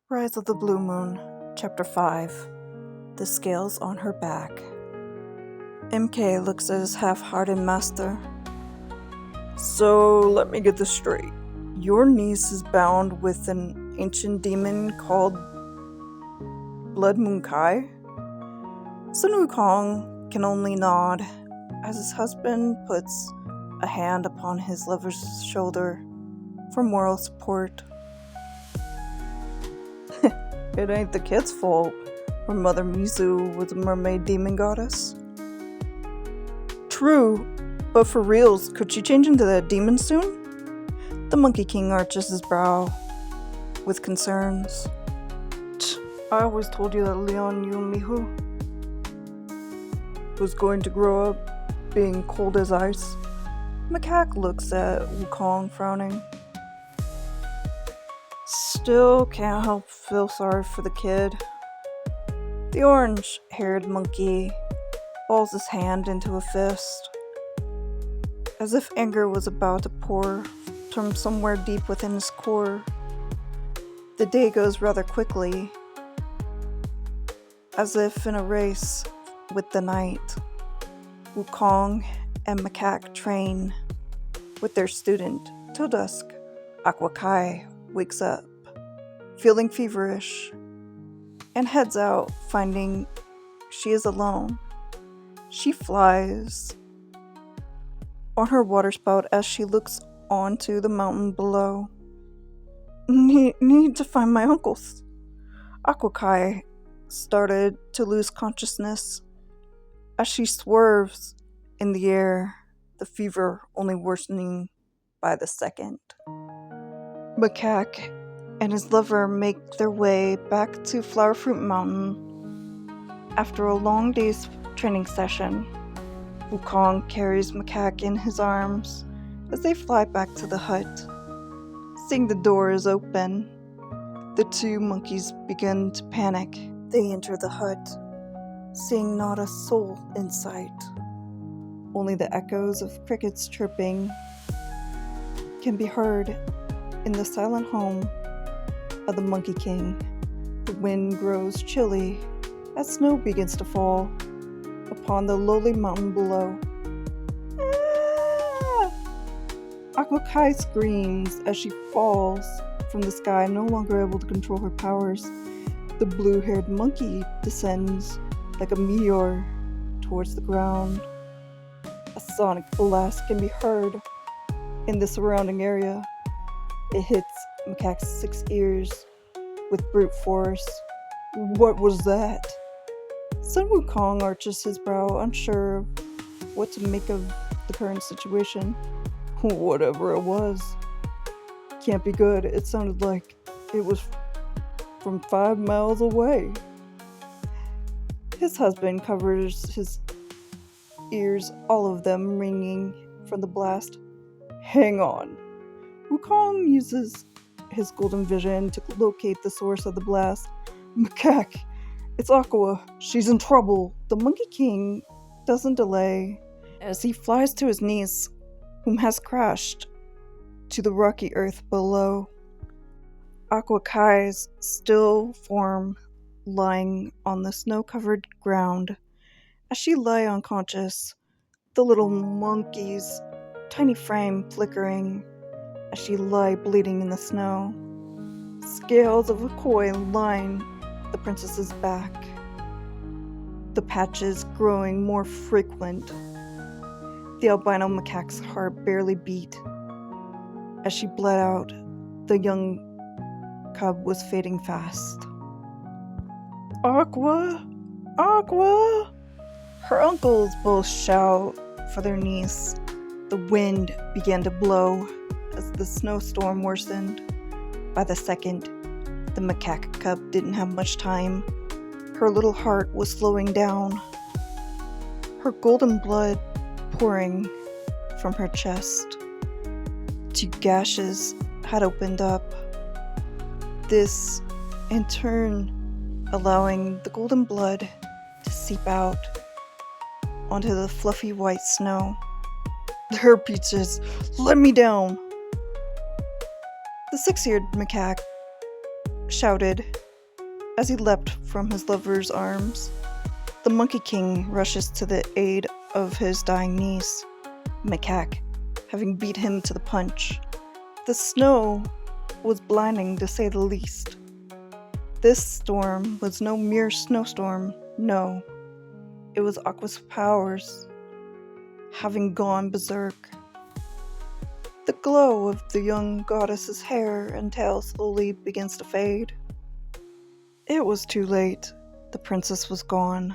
Rise of the Blue Moon, Chapter 5. The Scales on Her Back. MK looks at his half-hearted master. So, let me get this straight. Your niece is bound with an ancient demon called Blood Moon Kai? Sun Wukong can only nod as his husband puts a hand upon his lover's shoulder for moral support. It ain't the kid's fault when Mother Mezu was a mermaid demon goddess. True, but for reals, could she change into that demon soon? The Monkey King arches his brow with concerns. I always told you that Leon Yumihu was going to grow up being cold as ice. Macaque looks at Wukong, frowning. Still can't help feel sorry for the kid. The orange-haired monkey balls his hand into a fist, as if anger was about to pour from somewhere deep within his core. The day goes rather quickly, as if in a race with the night. Wukong and Macaque train with their student till dusk. Aqua wakes up, feeling feverish, and heads out, finding she is alone. She flies on her waterspout as she looks onto the mountain below. Need to find my uncles. Aqua started to lose consciousness as she swerves in the air, the fever only worsening by the second. Macaque and his lover make their way back to Flower Fruit Mountain. After a long day's training session, Wukong carries Macaque in his arms as they fly back to the hut. Seeing the door is open, the two monkeys begin to panic. They enter the hut, seeing not a soul in sight. Only the echoes of crickets chirping can be heard in the silent home of the Monkey King. The wind grows chilly as snow begins to fall upon the lowly mountain below. Ah! Aqua screams as she falls from the sky, no longer able to control her powers. The blue-haired monkey descends like a meteor towards the ground. A sonic blast can be heard in the surrounding area. It hits Macaque's 6 ears with brute force. What was that? Sun Wukong arches his brow, unsure of what to make of the current situation. Whatever it was, can't be good. It sounded like it was from 5 miles away. His husband covers his ears, all of them ringing from the blast. Hang on. Wukong uses his golden vision to locate the source of the blast. Macaque, it's Aqua. She's in trouble. The Monkey King doesn't delay as he flies to his niece, whom has crashed to the rocky earth below. Aqua's still form lying on the snow-covered ground. As she lay unconscious, the little monkey's tiny frame flickering as she lay bleeding in the snow. Scales of a koi line the princess's back, the patches growing more frequent. The albino macaque's heart barely beat. As she bled out, the young cub was fading fast. Aqua! Aqua! Her uncles both shout for their niece. The wind began to blow as the snowstorm worsened. By the second, the macaque cub didn't have much time. Her little heart was slowing down, her golden blood pouring from her chest. 2 gashes had opened up, this in turn allowing the golden blood to seep out onto the fluffy white snow. Her peaches, let me down! The 6-eared macaque shouted as he leapt from his lover's arms. The Monkey King rushes to the aid of his dying niece, Macaque, having beat him to the punch. The snow was blinding, to say the least. This storm was no mere snowstorm, no. It was Aqua's powers, having gone berserk. The glow of the young goddess's hair and tail slowly begins to fade. It was too late. The princess was gone.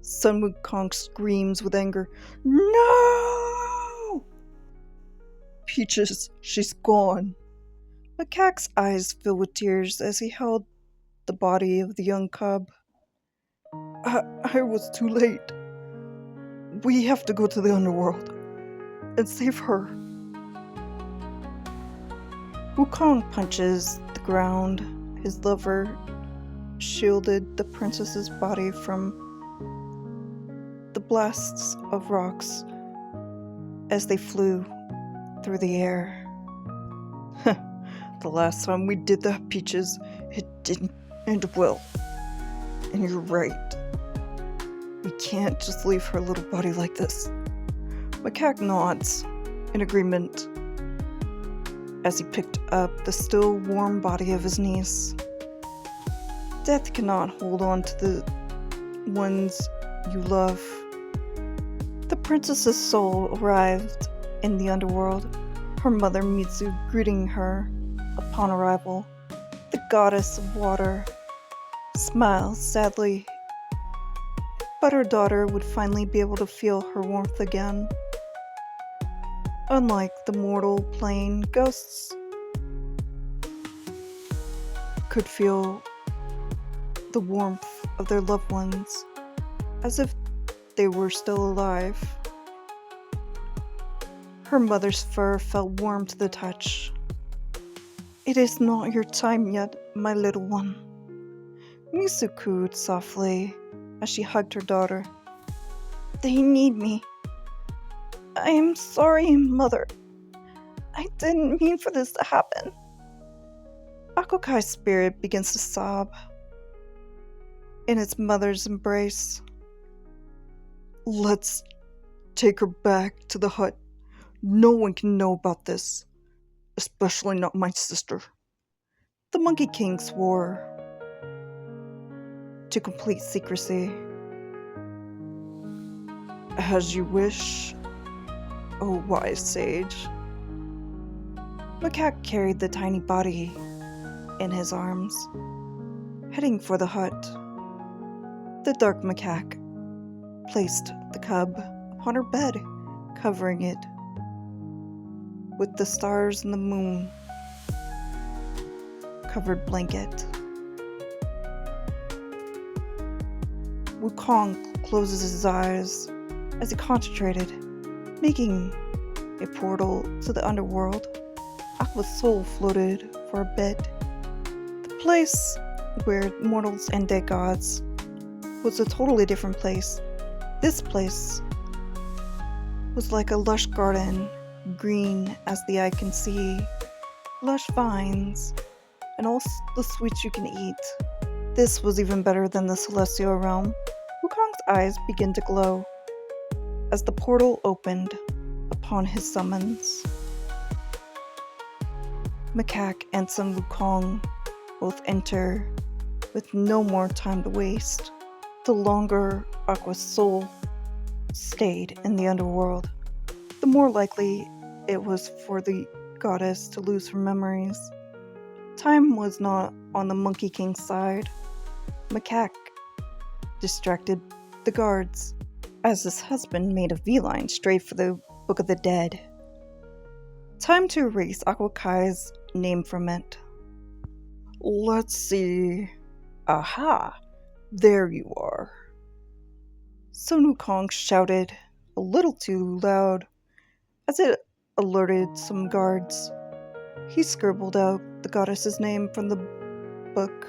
Sun Wukong screams with anger, "No! Peaches, she's gone." Macaque's eyes fill with tears as he held the body of the young cub. I was too late. We have to go to the underworld and save her. Wukong punches the ground. His lover shielded the princess's body from the blasts of rocks as they flew through the air. The last time we did that, Peaches, it didn't end well. And you're right. We can't just leave her little body like this. Macaque nods in agreement as he picked up the still warm body of his niece. Death cannot hold on to the ones you love. The princess's soul arrived in the underworld, her mother Mezu greeting her upon arrival. The goddess of water smiles sadly, but her daughter would finally be able to feel her warmth again. Unlike the mortal plane, ghosts could feel the warmth of their loved ones as if they were still alive. Her mother's fur felt warm to the touch. "It is not your time yet, my little one," Mezu cooed softly as she hugged her daughter. "They need me. I am sorry, Mother. I didn't mean for this to happen." Akokai's spirit begins to sob in its mother's embrace. "Let's take her back to the hut. No one can know about this, especially not my sister." The Monkey King swore to complete secrecy. "As you wish, O wise sage." Macaque carried the tiny body in his arms, heading for the hut. The dark macaque placed the cub upon her bed, covering it with the stars and the moon covered blanket. Wukong closes his eyes as he concentrated, making a portal to the underworld. Aqua's soul floated for a bit. The place where mortals and dead gods was a totally different place. This place was like a lush garden, green as the eye can see, lush vines, and all the sweets you can eat. This was even better than the celestial realm. Wukong's eyes began to glow as the portal opened upon his summons. Macaque and Sun Wukong both enter with no more time to waste. The longer Aqua's soul stayed in the underworld, the more likely it was for the goddess to lose her memories. Time was not on the Monkey King's side. Macaque distracted the guards as his husband made a beeline straight for the Book of the Dead. Time to erase Akokai's name from it. "Let's see. Aha! There you are." Sun Wukong shouted a little too loud as it alerted some guards. He scribbled out the goddess's name from the book.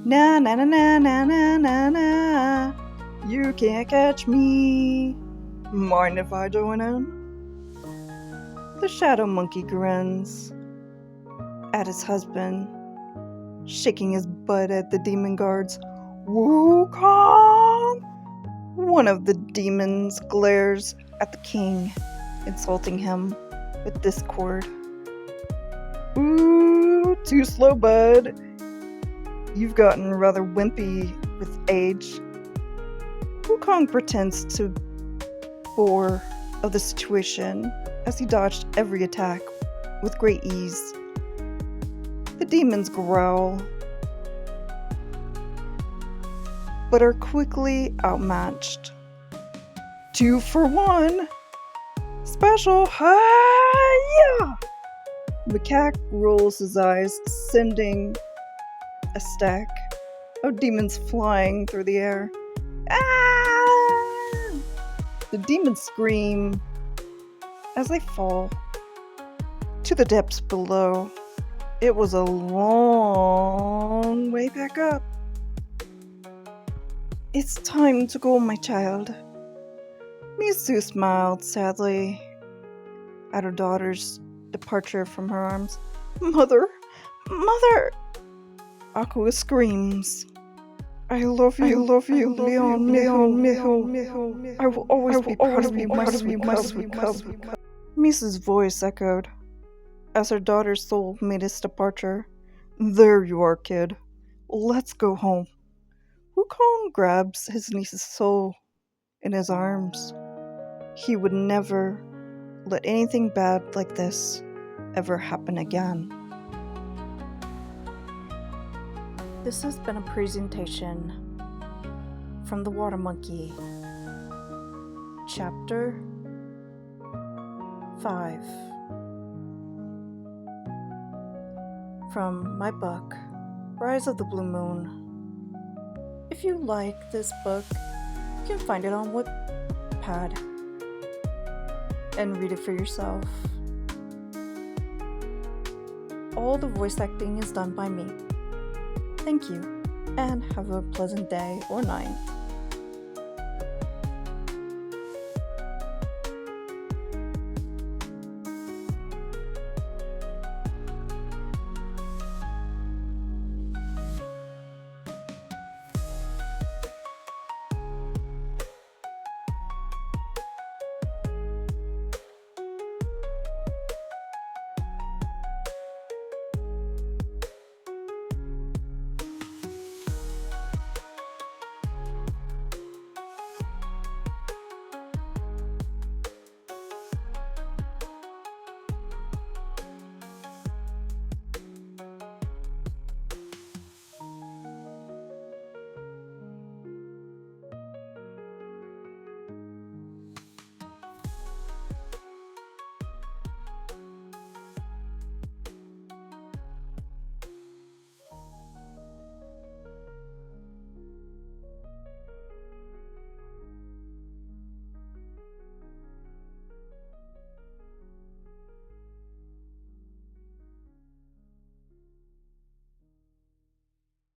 "Na na na na na na na na. You can't catch me. Mind if I join in?" The shadow monkey grins at his husband, shaking his butt at the demon guards. Wukong! One of the demons glares at the king, insulting him with discord. Ooh, too slow, bud. You've gotten rather wimpy with age. Wukong pretends to bore of the situation as he dodged every attack with great ease. The demons growl, but are quickly outmatched. 2 for 1! Special! Hi-ya! Macaque rolls his eyes, sending a stack of demons flying through the air. Ah! The demons scream as they fall to the depths below. It was a long way back up. It's time to go, my child. Mezu smiled sadly at her daughter's departure from her arms. Mother! Mother! Aqua screams. I love you, Leon. I will always be proud of you, my sweet cub. Misa's voice echoed as her daughter's soul made its departure. There you are, kid. Let's go home. Wukong grabs his niece's soul in his arms. He would never let anything bad like this ever happen again. This has been a presentation from The Water Monkey, Chapter 5, from my book, Rise of the Blue Moon. If you like this book, you can find it on Wattpad and read it for yourself. All the voice acting is done by me. Thank you, and have a pleasant day or night.